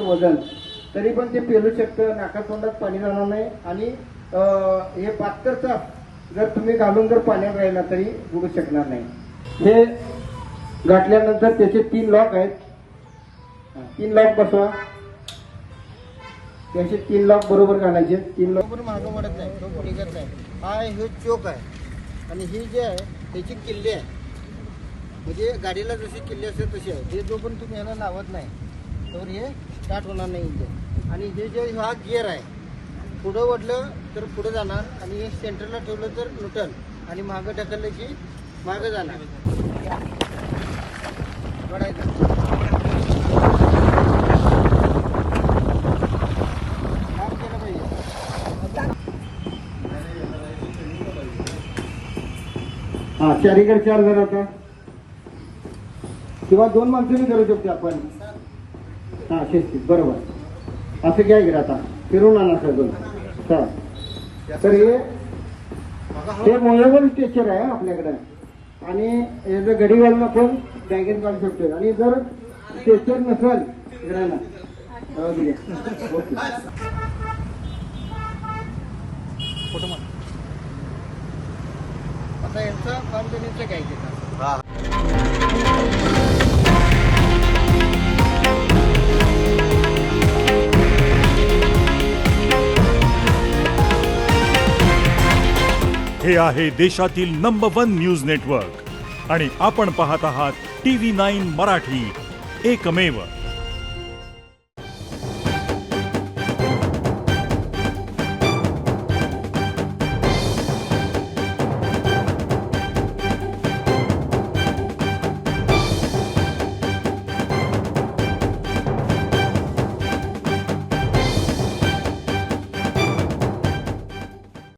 वजन, तरी पण ते पेलू शकतं, नाकातोंडात पाणी जाणार नाही. आणि हे पातळचा जर तुम्ही घालून जर पाण्यात राहिला तरी बुडू शकणार नाही. हे गाठल्यानंतर त्याचे 3 लॉक आहेत. 3 लॉक बसवा. त्याचे 3 लॉक बरोबर घालायचे. 3 लॉक बरोबर मागं वळत नाही, तो निघत नाही. हा हे चोक आहे आणि ही जे आहे त्याची किल्ली आहे. म्हणजे गाडीला जशी किल्ली असते तशी आहे. हे जो पण तुम्ही ह्याला लावत नाही तर हे स्टार्ट होणार नाही इंजिन. आणि हे जे हा गिअर आहे, पुढं ओढलं तर पुढं जाणार आणि हे सेंटरला ठेवलं तर न्यूट्रल आणि मागं ढकललं की मागं जाणार. वळायचं. काम केलं पाहिजे. हा, चारीकडे 4 जण आता किंवा 2 माणसांनी करू शकतो आपण. हा, शिस्तीत बरोबर. असं घ्या इकडे आता फिरून आणा सगळं. तर हे मोळेबल स्ट्रेचर आहे आपल्याकडे. आणि हे जर घडी घालून आपण बॅगेत घालू शकतो. आणि जर स्ट्रेचर नसेल इकडे ना आता यांचा कॉन्फिडन्स घ्यायचं. हे आहे देशातील नंबर 1 न्यूज नेटवर्क आणि आपण पाहत आहात TV9 मराठी, एकमेव.